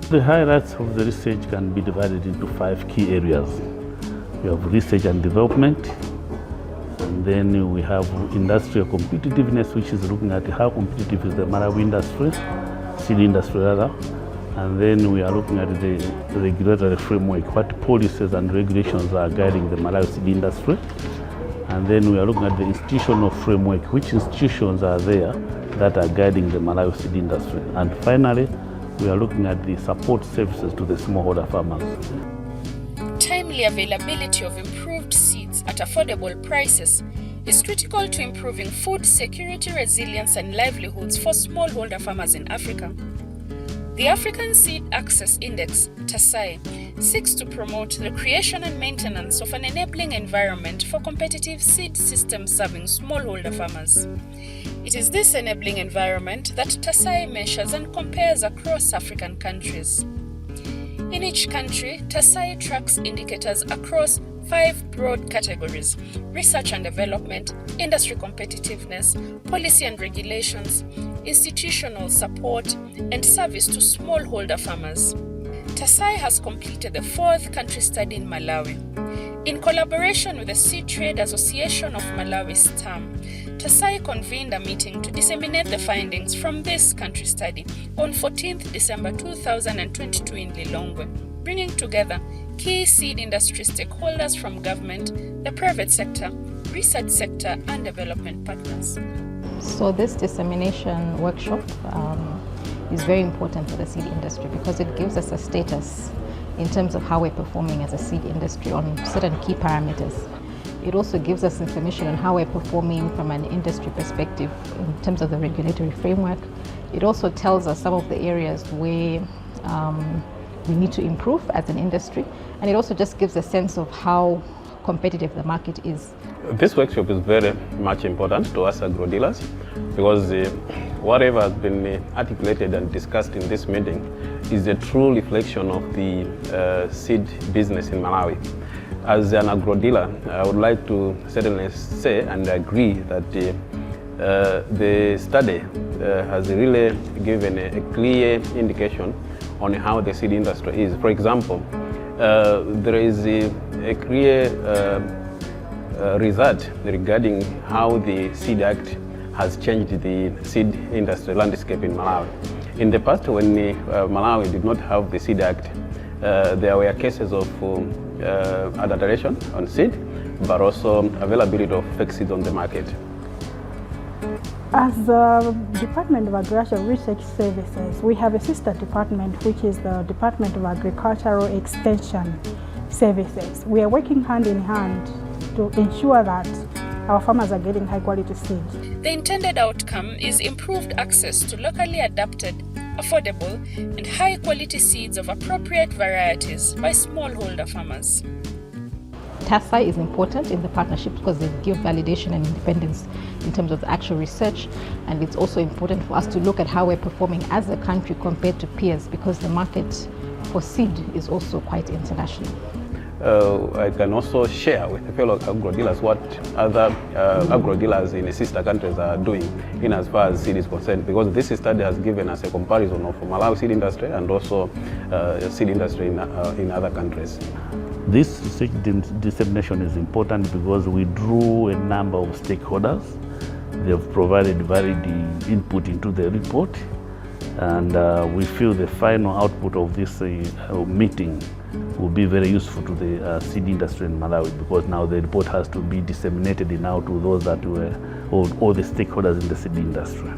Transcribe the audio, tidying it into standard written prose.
The highlights of the research can be divided into 5 key areas. We have research and development, and then we have industrial competitiveness, which is looking at how competitive is the Malawi industry, seed industry rather. And then we are looking at the regulatory framework, what policies and regulations are guiding the Malawi seed industry. And then we are looking at the institutional framework, which institutions are there that are guiding the Malawi seed industry. And finally, we are looking at the support services to the smallholder farmers. Timely availability of improved seeds at affordable prices is critical to improving food security, resilience, and livelihoods for smallholder farmers in Africa. The African Seed Access Index, TASAI, seeks to promote the creation and maintenance of an enabling environment for competitive seed systems serving smallholder farmers. It is this enabling environment that TASAI measures and compares across African countries. In each country, TASAI tracks indicators across 5 broad categories: research and development, industry competitiveness, policy and regulations, institutional support, and service to smallholder farmers. TASAI has completed the 4th country study in Malawi. In collaboration with the Seed Trade Association of Malawi STAM, TASAI convened a meeting to disseminate the findings from this country study on 14th December 2022 in Lilongwe, bringing together key seed industry stakeholders from government, the private sector, research sector, and development partners. So this dissemination workshop is very important for the seed industry because it gives us a status in terms of how we're performing as a seed industry on certain key parameters. It also gives us information on how we're performing from an industry perspective in terms of the regulatory framework. It also tells us some of the areas where we need to improve as an industry, and it also just gives a sense of how competitive the market is. This workshop is very much important to us agro-dealers because whatever has been articulated and discussed in this meeting is a true reflection of the seed business in Malawi. As an agro-dealer, I would like to certainly say and agree that the study has really given a clear indication on how the seed industry is. For example, there is a clear result regarding how the Seed Act has changed the seed industry landscape in Malawi. In the past, when Malawi did not have the Seed Act, there were cases of adulteration on seed, but also availability of fake seeds on the market. As the Department of Agricultural Research Services, we have a sister department, which is the Department of Agricultural Extension Services. We are working hand in hand to ensure that our farmers are getting high quality seeds. The intended outcome is improved access to locally adapted, affordable, and high quality seeds of appropriate varieties by smallholder farmers. TASAI is important in the partnership because they give validation and independence in terms of the actual research, and it's also important for us to look at how we're performing as a country compared to peers because the market for seed is also quite international. I can also share with the fellow agro-dealers what other agro-dealers in the sister countries are doing in as far as seed is concerned, because this study has given us a comparison of Malawi seed industry and also seed industry in other countries. This research dissemination is important because we drew a number of stakeholders. They have provided varied input into the report, and we feel the final output of this meeting will be very useful to the seed industry in Malawi, because now the report has to be disseminated now to those that were all the stakeholders in the seed industry.